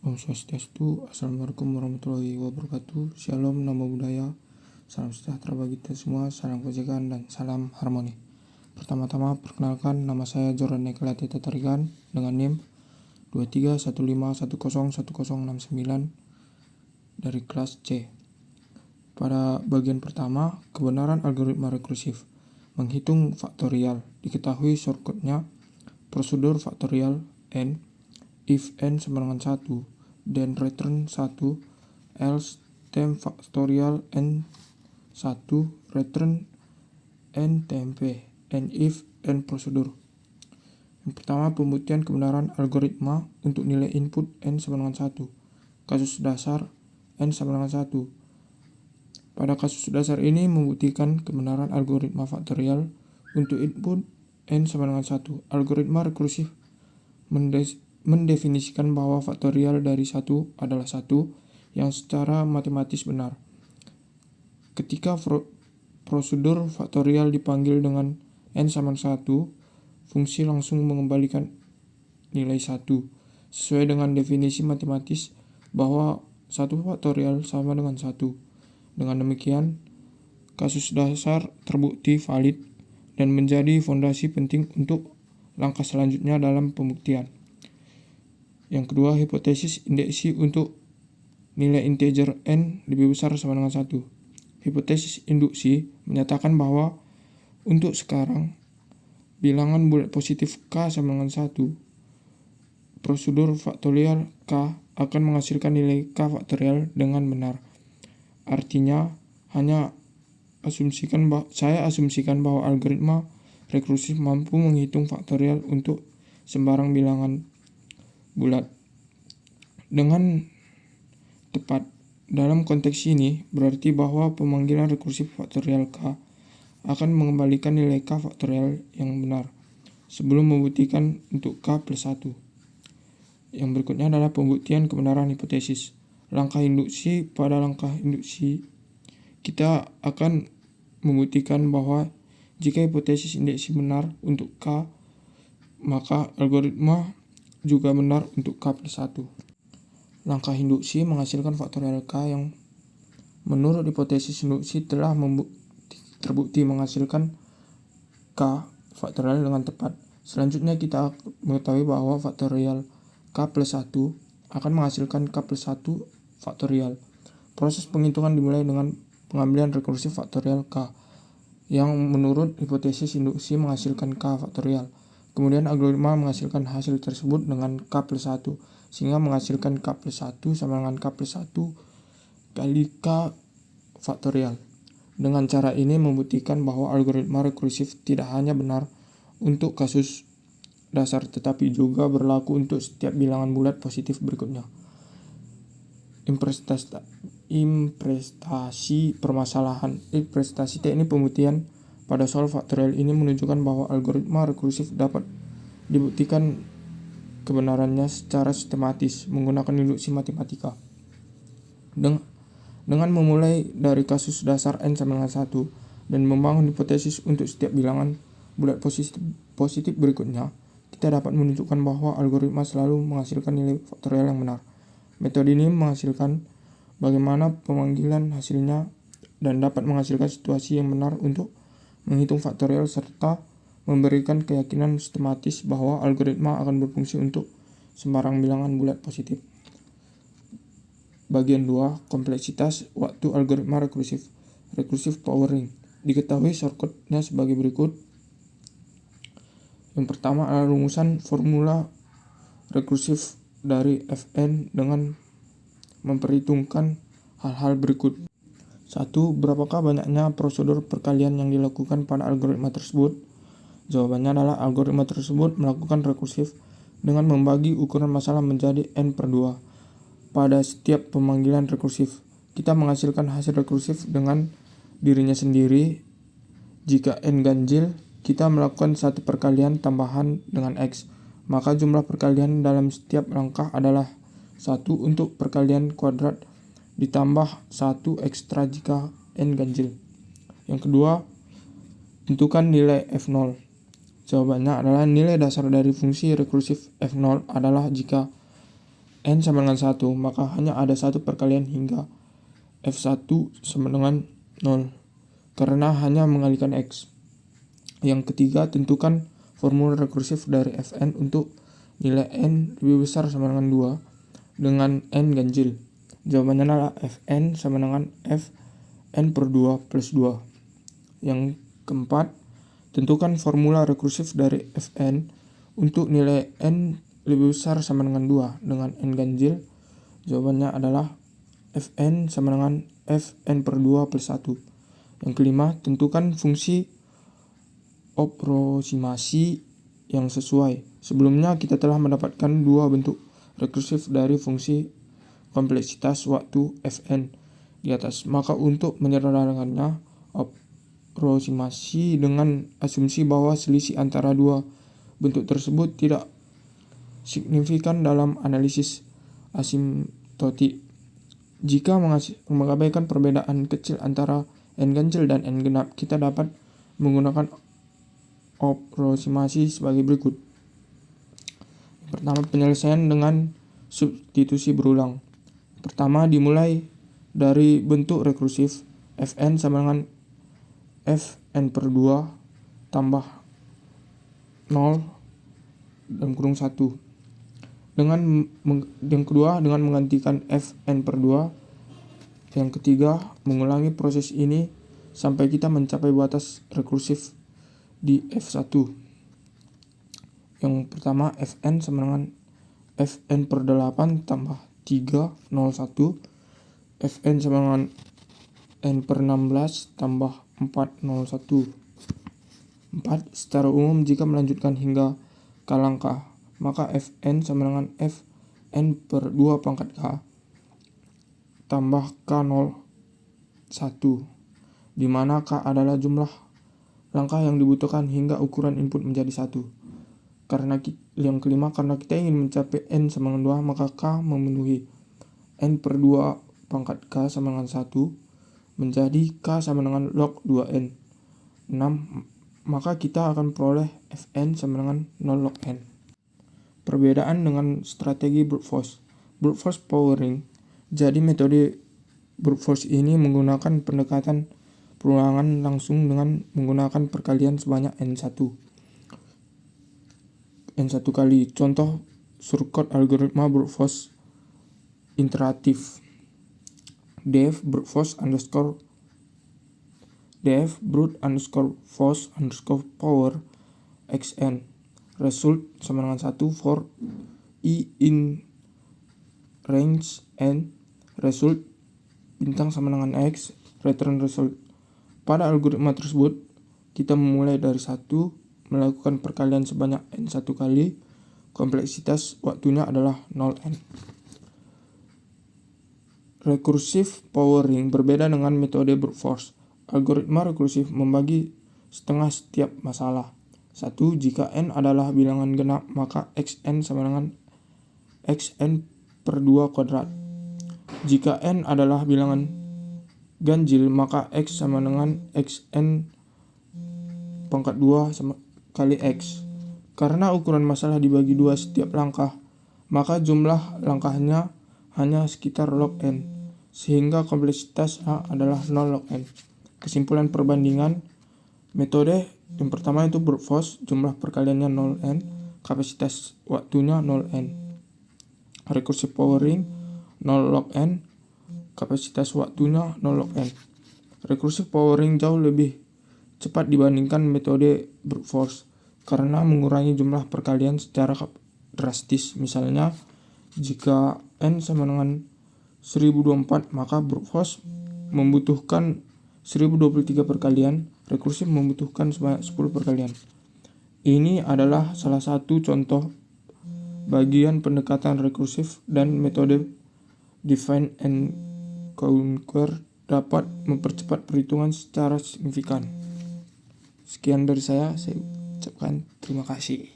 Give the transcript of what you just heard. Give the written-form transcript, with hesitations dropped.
Om Swastiastu, Assalamualaikum warahmatullahi wabarakatuh. Shalom, Namo Buddhaya. Salam sejahtera bagi kita semua, salam kebajikan dan salam harmoni. Pertama-tama perkenalkan, nama saya Jordan Nekelati Tatarigan dengan NIM 2315101069 dari kelas C. Pada bagian pertama, kebenaran algoritma rekursif. Menghitung faktorial. Diketahui shortcutnya prosedur faktorial n, if n sama dengan 1, then return 1, else temp factorial n 1, return n temp, and if n prosedur. Yang pertama, pembuktian kebenaran algoritma untuk nilai input n sama dengan 1. Kasus dasar n sama dengan 1. Pada kasus dasar ini membuktikan kebenaran algoritma faktorial untuk input n sama dengan 1. Algoritma rekursif mendefinisikan bahwa faktorial dari 1 adalah 1 yang secara matematis benar. Ketika prosedur faktorial dipanggil dengan n sama 1, fungsi langsung mengembalikan nilai 1 sesuai dengan definisi matematis bahwa 1 faktorial sama dengan 1. Dengan demikian, kasus dasar terbukti valid dan menjadi fondasi penting untuk langkah selanjutnya dalam pembuktian. Yang kedua, hipotesis indeksi untuk nilai integer n lebih besar sama dengan 1. Hipotesis induksi menyatakan bahwa untuk sekarang, bilangan bulat positif k sama dengan 1. Prosedur faktorial k akan menghasilkan nilai k faktorial dengan benar. Artinya, saya asumsikan bahwa algoritma rekursif mampu menghitung faktorial untuk sembarang bilangan bulat dengan tepat. Dalam konteks ini berarti bahwa pemanggilan rekursif faktorial k akan mengembalikan nilai k faktorial yang benar sebelum membuktikan untuk k plus 1. Yang berikutnya adalah pembuktian kebenaran hipotesis. Langkah induksi. Pada langkah induksi, kita akan membuktikan bahwa jika hipotesis indeksi benar untuk k, maka algoritma juga benar untuk k plus 1. Langkah induksi menghasilkan faktorial k yang menurut hipotesis induksi telah terbukti menghasilkan k faktorial dengan tepat. Selanjutnya kita mengetahui bahwa faktorial k plus 1 akan menghasilkan k plus 1 faktorial. Proses penghitungan dimulai dengan pengambilan rekursif faktorial k yang menurut hipotesis induksi menghasilkan k faktorial. Kemudian algoritma menghasilkan hasil tersebut dengan k plus 1, sehingga menghasilkan k plus 1 sama dengan k plus 1 kali k faktorial. Dengan cara ini membuktikan bahwa algoritma rekursif tidak hanya benar untuk kasus dasar, tetapi juga berlaku untuk setiap bilangan bulat positif berikutnya. Imprestasi permasalahan. Imprestasi teknik pembuktian pada soal faktorial ini menunjukkan bahwa algoritma rekursif dapat dibuktikan kebenarannya secara sistematis menggunakan induksi matematika. Dengan memulai dari kasus dasar n sama dengan 1 dan membangun hipotesis untuk setiap bilangan bulat positif berikutnya, kita dapat menunjukkan bahwa algoritma selalu menghasilkan nilai faktorial yang benar. Metode ini menghasilkan bagaimana pemanggilan hasilnya dan dapat menghasilkan situasi yang benar untuk menghitung faktorial serta memberikan keyakinan sistematis bahwa algoritma akan berfungsi untuk sembarang bilangan bulat positif. Bagian 2, kompleksitas waktu algoritma rekursif. Recursive powering. Diketahui shortcutnya sebagai berikut. Yang pertama adalah rumusan formula rekursif dari Fn dengan memperhitungkan hal-hal berikut. 1. Berapakah banyaknya prosedur perkalian yang dilakukan pada algoritma tersebut? Jawabannya adalah algoritma tersebut melakukan rekursif dengan membagi ukuran masalah menjadi n/2. Pada setiap pemanggilan rekursif, kita menghasilkan hasil rekursif dengan dirinya sendiri. Jika n ganjil, kita melakukan satu perkalian tambahan dengan x, maka jumlah perkalian dalam setiap langkah adalah 1 untuk perkalian kuadrat ditambah 1 ekstra jika n ganjil. Yang kedua, tentukan nilai f0. Jawabannya adalah nilai dasar dari fungsi rekursif f0 adalah jika Fn sama dengan 1, maka hanya ada satu perkalian hingga F1 sama dengan 0, karena hanya mengalihkan X. Yang ketiga, tentukan formula rekursif dari Fn untuk nilai n lebih besar sama dengan 2 dengan n ganjil. Jawabannya adalah Fn sama dengan Fn per 2 plus 2. Yang keempat, tentukan formula rekursif dari Fn untuk nilai n lebih besar sama dengan 2 dengan n ganjil. Jawabannya adalah Fn sama dengan Fn per 2 plus 1. Yang kelima, tentukan fungsi aproksimasi yang sesuai. Sebelumnya kita telah mendapatkan dua bentuk rekursif dari fungsi kompleksitas waktu Fn di atas. Maka untuk menyederhanakannya, aproksimasi dengan asumsi bahwa selisih antara dua bentuk tersebut tidak signifikan dalam analisis asimptotik. Jika mengabaikan perbedaan kecil antara n ganjil dan n genap, kita dapat menggunakan aproksimasi sebagai berikut. Pertama, penyelesaian dengan substitusi berulang. Pertama, dimulai dari bentuk rekursif Fn sama dengan Fn per 2 tambah 0 dan kurung 1. Yang kedua, dengan menggantikan Fn per 2. Yang ketiga, mengulangi proses ini sampai kita mencapai batas rekursif di F1. Yang pertama, Fn sama dengan Fn per 8 tambah 3, 0, 1. Fn sama dengan n per 16 tambah 4, 0, 1. 4. Secara umum, jika melanjutkan hingga k langkah, maka Fn sama dengan Fn per 2 pangkat k tambah k0, 1, di mana k adalah jumlah langkah yang dibutuhkan hingga ukuran input menjadi 1. Yang kelima, karena kita ingin mencapai n sama dengan 2, maka k memenuhi n per 2 pangkat k sama dengan 1 menjadi k sama dengan log 2n. 6. Maka kita akan peroleh Fn sama dengan 0 log n. Perbedaan dengan strategi brute force. Brute force powering. Jadi metode brute force ini menggunakan pendekatan perulangan langsung dengan menggunakan perkalian sebanyak n1 kali. Contoh surkot algoritma brute force iteratif. df brute force power xn result sama dengan 1 for i in range n result bintang sama dengan x return result. Pada algoritma tersebut, kita memulai dari 1, melakukan perkalian sebanyak n1 kali, kompleksitas waktunya adalah 0n. Recursive powering berbeda dengan metode brute force. Algoritma rekursif membagi setengah setiap masalah. 1. Jika n adalah bilangan genap, maka xn sama dengan xn per 2 kuadrat. Jika n adalah bilangan ganjil, maka x sama dengan xn pangkat 2 kali x. Karena ukuran masalah dibagi 2 setiap langkah, maka jumlah langkahnya hanya sekitar log n, sehingga kompleksitas A adalah 0 log n. Kesimpulan perbandingan metode yang pertama itu brute force, jumlah perkaliannya 0n, kapasitas waktunya 0n. Recursive powering 0 log n, kapasitas waktunya 0 log n. Recursive powering jauh lebih cepat dibandingkan metode brute force karena mengurangi jumlah perkalian secara drastis. Misalnya, jika n sama dengan 1024, maka brute force membutuhkan 1023 perkalian, rekursif membutuhkan sebanyak 10 perkalian. Ini adalah salah satu contoh bagian pendekatan rekursif dan metode divide and conquer dapat mempercepat perhitungan secara signifikan. Sekian dari saya ucapkan terima kasih.